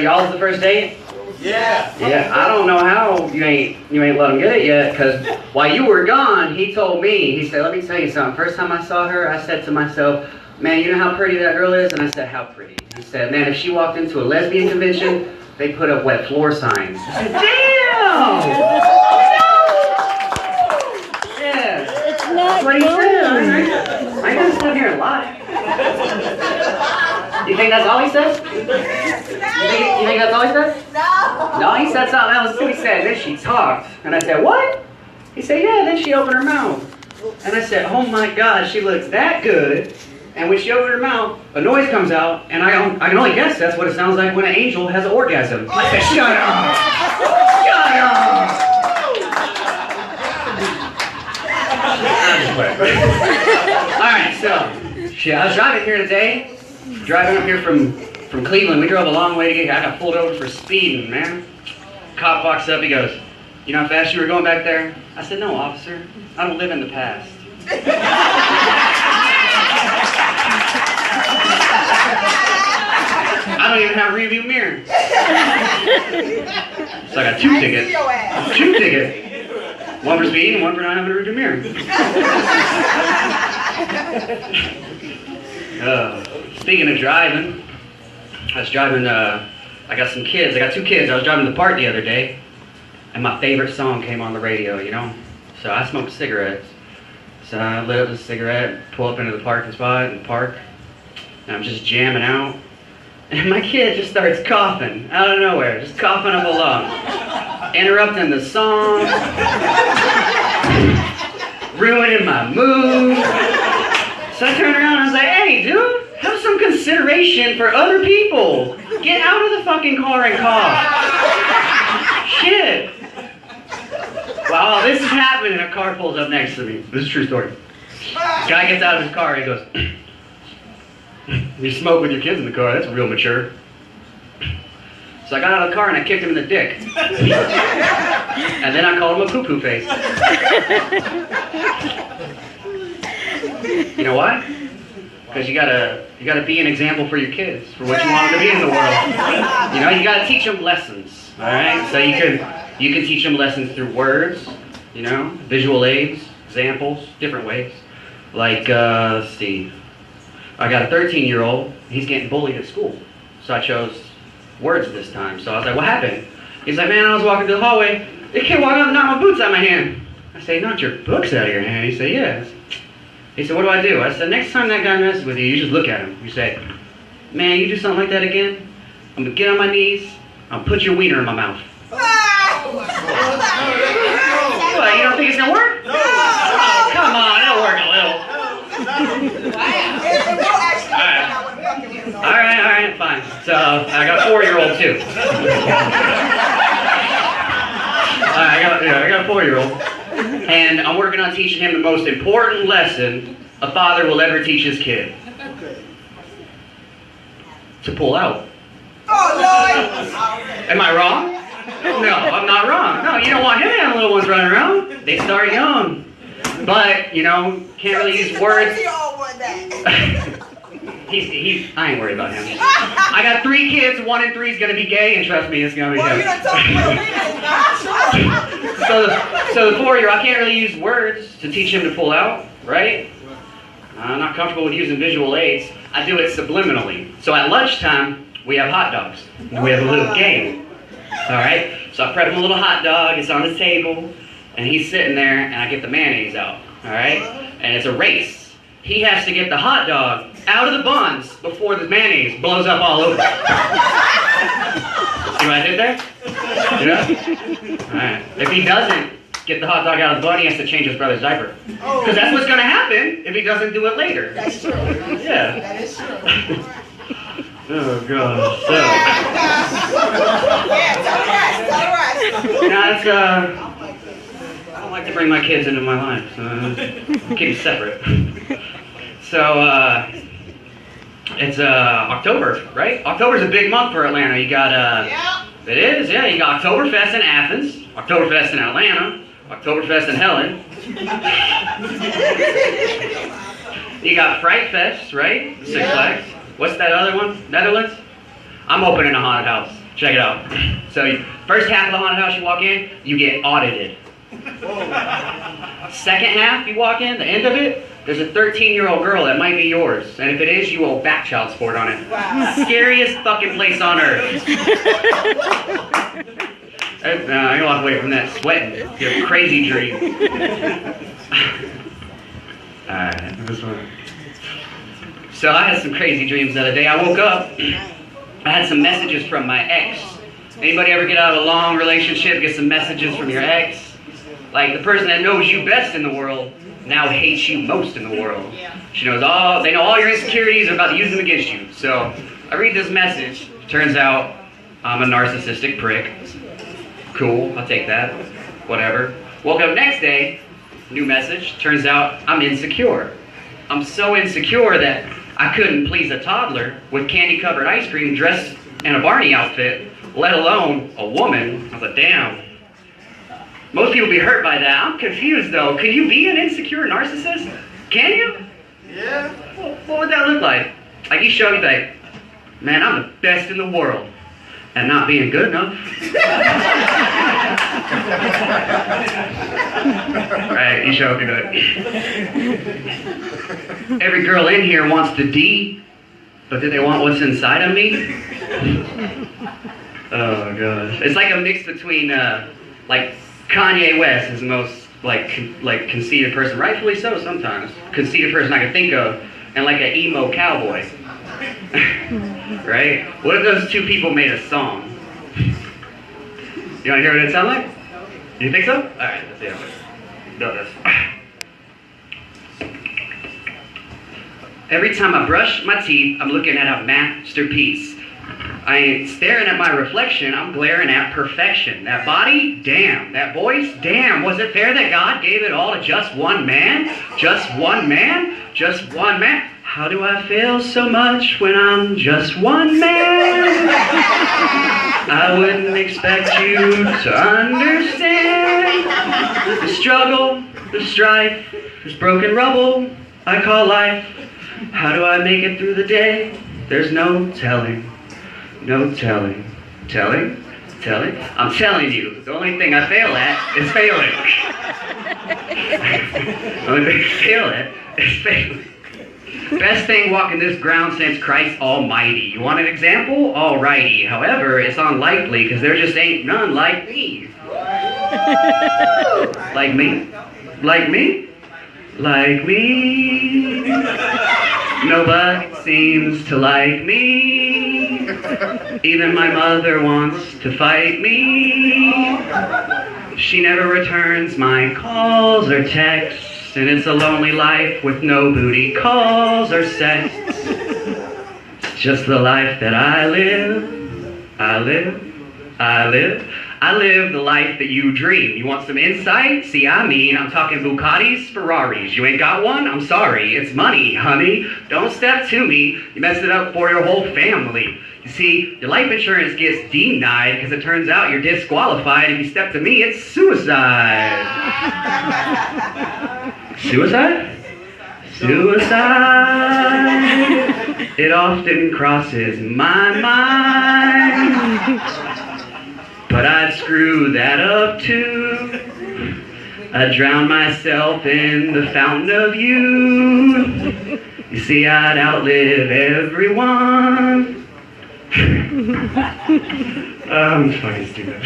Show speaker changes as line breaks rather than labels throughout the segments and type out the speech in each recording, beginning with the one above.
y'all's the first date?
Yeah.
Yeah, I don't know how you ain't let him get it yet, because while you were gone, he told me, he said, let me tell you something. First time I saw her, I said to myself, man, you know how pretty that girl is? And I said, how pretty? He said, man, if she walked into a lesbian convention, they put up wet floor signs. I said, damn! Yeah.
It's not
That's what he said. I ain't gonna sit here and lie. You think that's all he says? You think that's all he said? No, he said something else too. He said, then she talked. And I said, what? He said, yeah, then she opened her mouth. And I said, oh my God, she looks that good. And when she opened her mouth, a noise comes out, and I can only guess that's what it sounds like when an angel has an orgasm. I said, shut up! Shut up! Alright, so, I was driving here today, driving up here from Cleveland. We drove a long way to get, I got pulled over for speeding, man. Cop walks up, he goes, you know how fast you were going back there? I said, no, officer, I don't live in the past. I don't even have a rearview mirror. So I got two tickets. Two tickets. One for speeding and one for not having a rearview mirror. Speaking of driving, I was driving, I got some kids. I got two kids. I was driving to the park the other day, and my favorite song came on the radio, you know? So I smoked cigarettes. So I lit up a cigarette, pull up into the parking spot in the park, and I'm just jamming out. And my kid just starts coughing out of nowhere, just coughing up a lung, interrupting the song, ruining my mood. So I turned around and I was like, hey, dude, have some consideration for other people. Get out of the fucking car and cough. Shit. While this is happening, a car pulls up next to me. This is a true story. Guy gets out of his car and he goes, you smoke with your kids in the car, that's real mature. So I got out of the car and I kicked him in the dick. And then I called him a poo-poo face. You know why? Because you gotta be an example for your kids, for what you want them to be in the world. You know, you gotta teach them lessons, alright? So you can teach them lessons through words, you know, visual aids, examples, different ways. Like, let's see. I got a 13-year-old, he's getting bullied at school. So I chose words this time. So I was like, what happened? He's like, man, I was walking through the hallway, the kid walked up and knocked my boots out of my hand. I say, knocked your books out of your hand? He said, yeah. He said, what do I do? I said, next time that guy messes with you, you just look at him. You say, man, you do something like that again, I'm gonna get on my knees, I'll put your wiener in my mouth. What, you don't think it's gonna work? No. Oh, come on, it'll work a little. Alright, fine. So, I got a 4-year-old too. I got a 4-year-old. And I'm working on teaching him the most important lesson a father will ever teach his kid. To pull out.
Oh, Lord!
Am I wrong? No, I'm not wrong. No, you don't want him to have little ones running around. They start young. But, you know, can't really use words. I ain't worried about him. I got 3 kids, 1 in 3 is going to be gay, and trust me, it's going to be him. So the 4-year-old, I can't really use words to teach him to pull out, right? I'm not comfortable with using visual aids. I do it subliminally. So at lunchtime, we have hot dogs. And we have a little game. Alright? So I prep him a little hot dog, it's on his table, and he's sitting there, and I get the mayonnaise out. Alright? And it's a race. He has to get the hot dog out of the buns before the mayonnaise blows up all over. See what I did there? You know? Alright. If he doesn't get the hot dog out of the bun, he has to change his brother's diaper. Because that's what's going to happen if he doesn't do it later.
That's true.
Yeah.
That is true.
Oh, God. So.
Yeah, tell the rest.
Now, it's, I don't like to bring my kids into my life, so keep it separate. So, it's October, right? October's a big month for Atlanta. You got,
Yeah.
It is, yeah. You got Oktoberfest in Athens, Oktoberfest in Atlanta, Oktoberfest in Helen. You got Fright Fest, right? Six Flags. What's that other one? Netherlands? I'm opening a haunted house. Check it out. So first half of the haunted house you walk in, you get audited. Second half you walk in, the end of it, there's a 13-year-old girl that might be yours. And if it is, you owe back child support on it.
Wow.
Scariest fucking place on earth. I walk away from that sweating. You have crazy dreams. Alright, this one. So I had some crazy dreams the other day. I woke up, I had some messages from my ex. Anybody ever get out of a long relationship, get some messages from your ex? Like the person that knows you best in the world now hates you most in the world. She knows they know all your insecurities, are about to use them against you. So I read this message. Turns out I'm a narcissistic prick. Cool, I'll take that. Whatever. Woke up next day, new message. Turns out I'm insecure. I'm so insecure that I couldn't please a toddler with candy-covered ice cream dressed in a Barney outfit, let alone a woman. I was like, damn. Most people be hurt by that. I'm confused though. Can you be an insecure narcissist? Can you?
Yeah.
Well, what would that look like? Like you show me like, man, I'm the best in the world. And not being good enough. Right, you show me that. Every girl in here wants the D, but do they want what's inside of me? Oh gosh. It's like a mix between like Kanye West is the most like conceited person, rightfully so sometimes. Conceited person I can think of, and like an emo cowboy. Right? What if those two people made a song? You want to hear what it sounds like? You think so? Alright, let's see how it does this. Every time I brush my teeth, I'm looking at a masterpiece. I ain't staring at my reflection, I'm glaring at perfection. That body, damn. That voice, damn. Was it fair that God gave it all to just one man? Just one man? Just one man? How do I fail so much when I'm just one man? I wouldn't expect you to understand the struggle, the strife, this broken rubble I call life. How do I make it through the day? There's no telling, no telling. Telling? Telling? I'm telling you, the only thing I fail at is failing. The only thing I fail at is failing. Best thing walking this ground since Christ Almighty. You want an example? Alrighty. However, it's unlikely because there just ain't none like me. Like me? Like me? Like me? Nobody seems to like me. Even my mother wants to fight me. She never returns my calls or texts. And it's a lonely life with no booty calls or sex. It's just the life that I live. I live. I live. I live the life that you dream. You want some insight? See, I'm talking Bugattis, Ferraris. You ain't got one? I'm sorry. It's money, honey. Don't step to me. You mess it up for your whole family. You see, your life insurance gets denied because it turns out you're disqualified. If you step to me, it's suicide. Suicide? Suicide. It often crosses my mind. But I'd screw that up too. I'd drown myself in the fountain of youth. You see, I'd outlive everyone. I'm fucking stupid.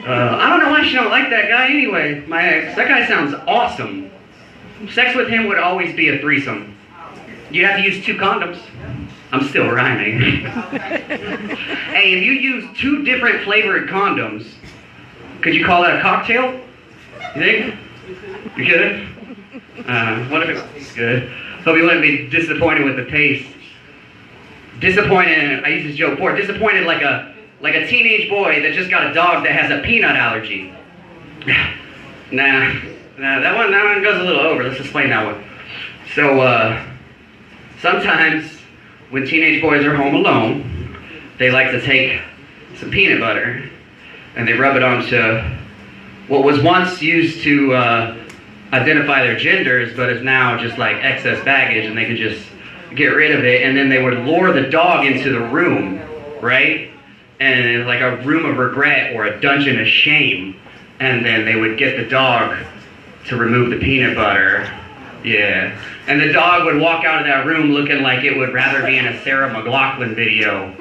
I don't know why she don't like that guy anyway. My ex. That guy sounds awesome. Sex with him would always be a threesome. You'd have to use 2 condoms. I'm still rhyming. Hey, if you use 2 different flavored condoms, could you call that a cocktail? You think? You could? What if it's good? Hope you wouldn't be disappointed with the taste. Disappointed, I used this joke before, disappointed like a teenage boy that just got a dog that has a peanut allergy. Nah, that one goes a little over. Let's explain that one. So, sometimes when teenage boys are home alone, they like to take some peanut butter and they rub it onto what was once used to identify their genders, but is now just like excess baggage, and they can just get rid of it, and then they would lure the dog into the room right? And it was like a room of regret or a dungeon of shame. And then they would get the dog to remove the peanut butter. Yeah. And the dog would walk out of that room looking like it would rather be in a Sarah McLachlan video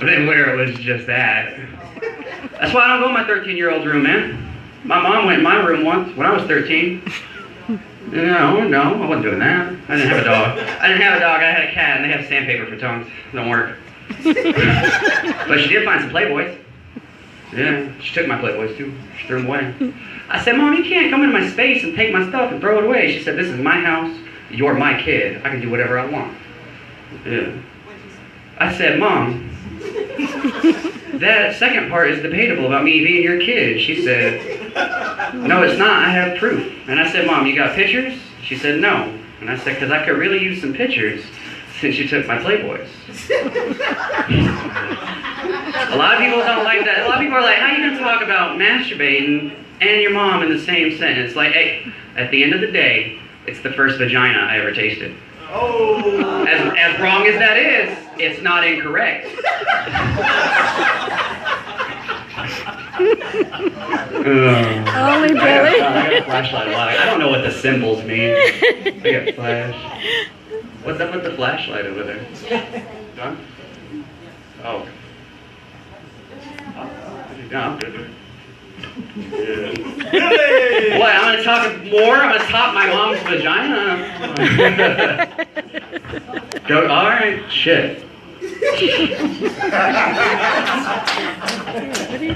than where it was just that. That's why I don't go in my 13-year-old's room, man. My mom went in my room once when I was 13. No, I wasn't doing that. I didn't have a dog. I had a cat, and they have sandpaper for tongues. Don't work. But she did find some Playboys. Yeah, she took my Playboys too. She threw them away. I said, Mom, you can't come into my space and take my stuff and throw it away. She said, this is my house. You're my kid. I can do whatever I want. Yeah. I said, Mom, that second part is debatable about me being your kid. She said, no, it's not. I have proof. And I said, Mom, you got pictures? She said, no. And I said, because I could really use some pictures since you took my Playboys. A lot of people don't like that. A lot of people are like, how are you going to talk about masturbating and your mom in the same sentence? Like, hey, at the end of the day, it's the first vagina I ever tasted. Oh. As wrong as that is, it's not incorrect.
Only Billy.
I got a flashlight a lot. I don't know what the symbols mean. I got flash. What's up with the flashlight over there? Done? Oh. No, I'm good. Yeah. What, I'm going to talk more? I'm going to top my mom's vagina? Go, alright, shit.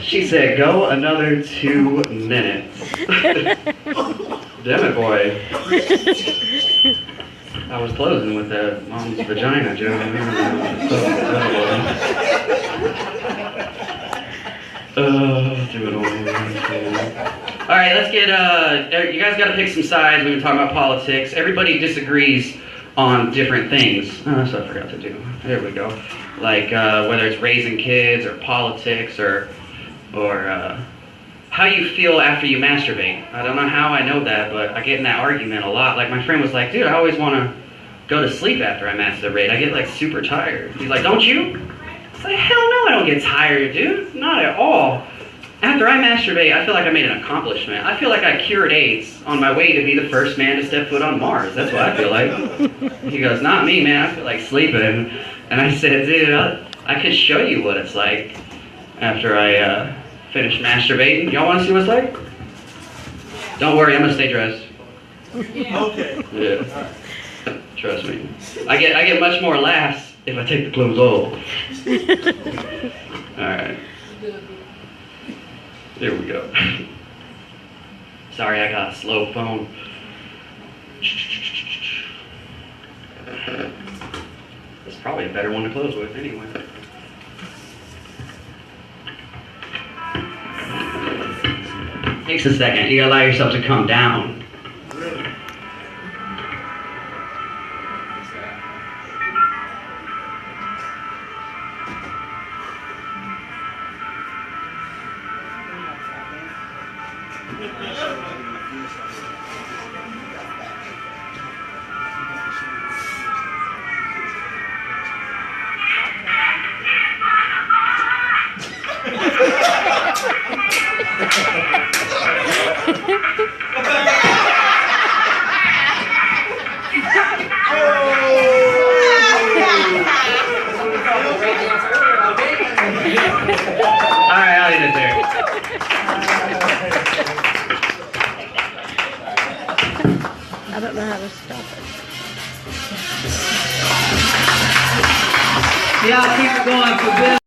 She said, go another 2 minutes. Damn it, boy. I was closing with that mom's vagina, Joe. Alright, let's get, you guys gotta pick some sides. We've been talking about politics. Everybody disagrees on different things. Oh, that's what I forgot to do. There we go. Like, whether it's raising kids, or politics, or how you feel after you masturbate. I don't know how I know that, but I get in that argument a lot. Like, my friend was like, dude, I always want to go to sleep after I masturbate. I get, like, super tired. He's like, don't you? It's like, hell no, I don't get tired, dude. Not at all. After I masturbate, I feel like I made an accomplishment. I feel like I cured AIDS on my way to be the first man to step foot on Mars. That's what I feel like. He goes, not me, man. I feel like sleeping. And I said, dude, I could show you what it's like after I finish masturbating. Y'all want to see what it's like? Don't worry, I'm going to stay dressed.
Okay.
Yeah. Trust me. I get much more laughs if I take the clothes off. Alright. There we go. Sorry, I got a slow phone. It's probably a better one to close with anyway. Takes a second. You gotta allow yourself to calm down. Alright, I'll end it there.
I don't know how to stop it.
Yeah, I'll keep it going for this.